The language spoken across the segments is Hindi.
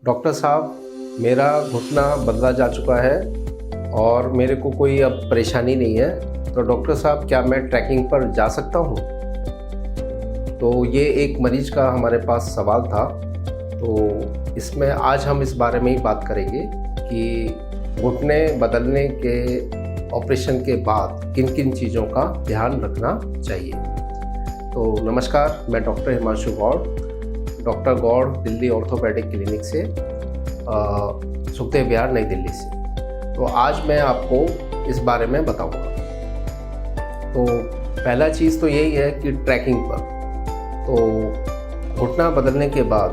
डॉक्टर साहब, मेरा घुटना बदला जा चुका है और मेरे को कोई अब परेशानी नहीं है, तो डॉक्टर साहब क्या मैं ट्रैकिंग पर जा सकता हूँ? तो ये एक मरीज का हमारे पास सवाल था। तो इसमें आज हम इस बारे में ही बात करेंगे कि घुटने बदलने के ऑपरेशन के बाद किन किन चीज़ों का ध्यान रखना चाहिए। तो नमस्कार, मैं doctor Himanshu Gaur, doctor Gaur Delhi orthopaedic clinic से, सुखदेव विहार, नई दिल्ली से। तो आज मैं आपको इस बारे में बताऊंगा। तो पहला चीज़ तो यही है कि ट्रैकिंग पर, तो घुटना बदलने के बाद,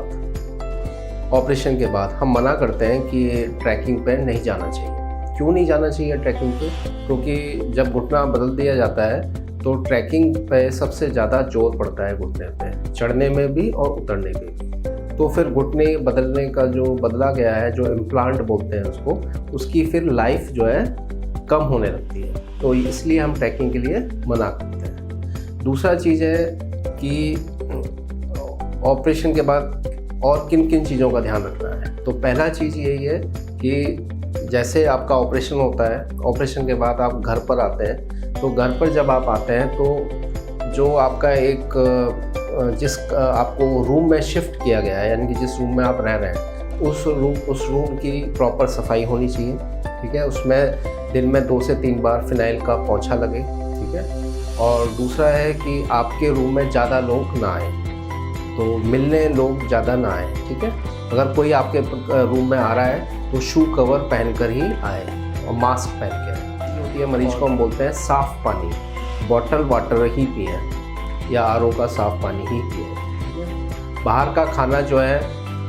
ऑपरेशन के बाद हम मना करते हैं कि ट्रैकिंग पे नहीं जाना चाहिए। क्यों नहीं जाना चाहिए ट्रैकिंग पे? क्योंकि जब घुटना बदल दिया जाता है तो ट्रैकिंग पे सबसे ज़्यादा जोर पड़ता है, घुटने पे चढ़ने में भी और उतरने में भी। तो फिर घुटने बदलने का जो बदला गया है, जो इम्प्लांट बोलते हैं उसको, उसकी फिर लाइफ जो है कम होने लगती है। तो इसलिए हम ट्रैकिंग के लिए मना करते हैं। दूसरा चीज़ है कि ऑपरेशन के बाद और किन किन चीज़ों का ध्यान रखना है। तो पहला चीज़ यही है कि जैसे आपका ऑपरेशन होता है, ऑपरेशन के बाद आप घर पर आते हैं, तो घर पर जब आप आते हैं तो जो आपका जिस आपको रूम में शिफ्ट किया गया है, यानी कि जिस रूम में आप रह रहे हैं, उस रूम की प्रॉपर सफाई होनी चाहिए। ठीक है, उसमें दिन में 2 से 3 बार फिनाइल का पोंछा लगे। ठीक है, और दूसरा है कि आपके रूम में ज़्यादा लोग ना आए, तो मिलने लोग ज़्यादा ना आए। ठीक है, अगर कोई आपके रूम में आ रहा है तो शू कवर पहनकर ही आए और मास्क पहन के आए। होती है मरीज को हम बोलते हैं साफ़ पानी, बॉटल वाटर ही पिए या आरओ का साफ़ पानी ही पिए। बाहर का खाना जो है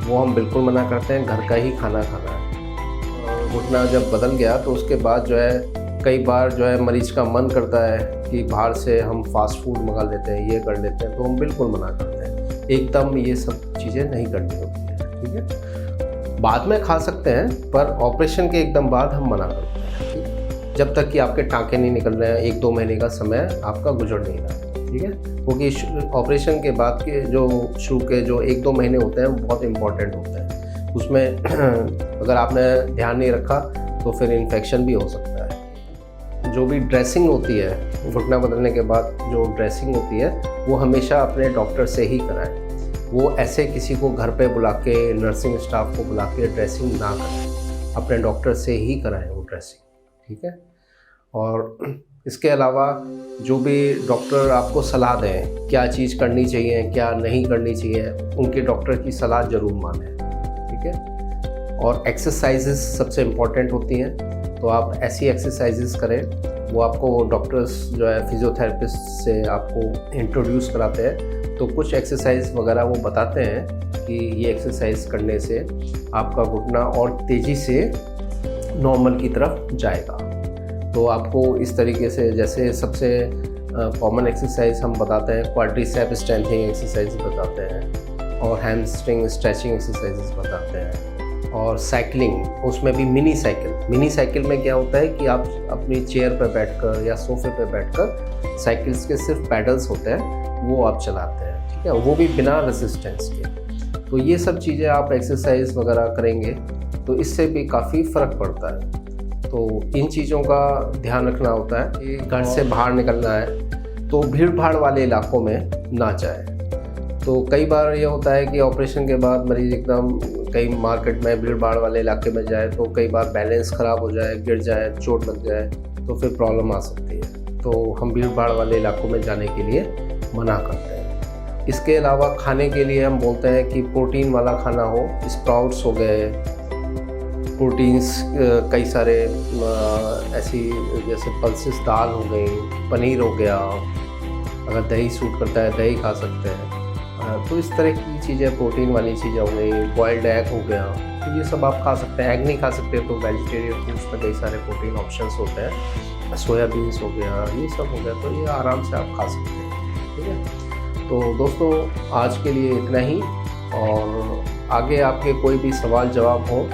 वो हम बिल्कुल मना करते हैं, घर का ही खाना खाना है। घुटना जब बदल गया तो उसके बाद जो है कई बार जो है मरीज का मन करता है कि बाहर से हम फास्ट फूड मंगा लेते हैं, ये कर लेते हैं, तो हम बिल्कुल मना करते हैं। एकदम ये सब चीज़ें नहीं करनी होती हैं। ठीक है, बाद में खा सकते हैं, पर ऑपरेशन के एकदम बाद हम मना करते हैं। ठीक है, जब तक कि आपके टाँके नहीं निकल रहे हैं, 1-2 महीने का समय आपका गुजर नहीं रहा है। ठीक है, क्योंकि ऑपरेशन के बाद के जो शू के जो 1-2 महीने होते हैं वो बहुत इम्पॉर्टेंट होते हैं। उसमें अगर आपने ध्यान नहीं रखा तो फिर इन्फेक्शन भी हो सकता है। जो भी ड्रेसिंग होती है घुटना बदलने के बाद, जो ड्रेसिंग होती है वो हमेशा अपने डॉक्टर से ही कराएं। वो ऐसे किसी को घर पे बुला के, नर्सिंग स्टाफ को बुला के ड्रेसिंग ना कराएं, अपने डॉक्टर से ही कराएं वो ड्रेसिंग। ठीक है, और इसके अलावा जो भी डॉक्टर आपको सलाह दें, क्या चीज़ करनी चाहिए, क्या नहीं करनी चाहिए, उनके डॉक्टर की सलाह ज़रूर मानें। ठीक है, और एक्सरसाइजेस सबसे इम्पॉर्टेंट होती हैं, तो आप ऐसी एक्सरसाइजेस करें। वो आपको डॉक्टर्स जो है फिजियोथेरेपिस्ट से आपको इंट्रोड्यूस कराते हैं, तो कुछ एक्सरसाइज वगैरह वो बताते हैं कि ये एक्सरसाइज करने से आपका घुटना और तेज़ी से नॉर्मल की तरफ जाएगा। तो आपको इस तरीके से, जैसे सबसे कॉमन एक्सरसाइज हम बताते हैं, क्वाड्रिसेप स्ट्रेंथनिंग एक्सरसाइज बताते हैं, और हैमस्ट्रिंग स्ट्रेचिंग एक्सरसाइजेस बताते हैं, और साइकिलिंग, उसमें भी मिनी साइकिल में क्या होता है कि आप अपनी चेयर पर बैठकर या सोफे पर बैठकर साइकिल्स के सिर्फ पैडल्स होते हैं वो आप चलाते हैं। ठीक है, वो भी बिना रेजिस्टेंस के। तो ये सब चीज़ें आप एक्सरसाइज वगैरह करेंगे तो इससे भी काफ़ी फ़र्क पड़ता है। तो इन चीज़ों का ध्यान रखना होता है कि घर से बाहर निकलना है तो भीड़ भाड़ वाले इलाकों में ना जाए। तो कई बार ये होता है कि ऑपरेशन के बाद मरीज एकदम कई मार्केट में, भीड़ भाड़ वाले इलाके में जाए तो कई बार बैलेंस ख़राब हो जाए, गिर जाए, चोट लग जाए, तो फिर प्रॉब्लम आ सकती है। तो हम भीड़ भाड़ वाले इलाकों में जाने के लिए मना करते हैं। इसके अलावा खाने के लिए हम बोलते हैं कि प्रोटीन वाला खाना हो, स्प्राउट्स हो गए, प्रोटीन्स कई सारे ऐसी जैसे पल्सेस दाल हो गई, पनीर हो गया, अगर दही सूट करता है दही खा सकते हैं। तो इस तरह की चीज़ें, प्रोटीन वाली चीज़ें हो गई, बॉइल्ड एग हो गया, तो ये सब आप खा सकते हैं। एग नहीं खा सकते तो वेजिटेरियन फूड्स में कई सारे प्रोटीन ऑप्शंस होते हैं, सोयाबीन्स हो गया, ये सब हो गया, तो ये आराम से आप खा सकते हैं। ठीक है, तो दोस्तों आज के लिए इतना ही, और आगे आपके कोई भी सवाल जवाब हो,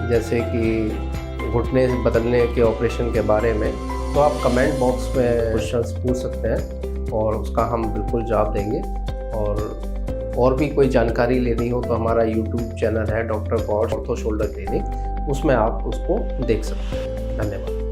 जैसे कि घुटने बदलने के ऑपरेशन के बारे में, तो आप कमेंट बॉक्स में क्वेश्चंस पूछ सकते हैं और उसका हम बिल्कुल जवाब देंगे। और और भी कोई जानकारी लेनी हो तो हमारा यूट्यूब चैनल है doctor Gaur's ortho shoulder clinic, उसमें आप उसको देख सकते हैं। धन्यवाद।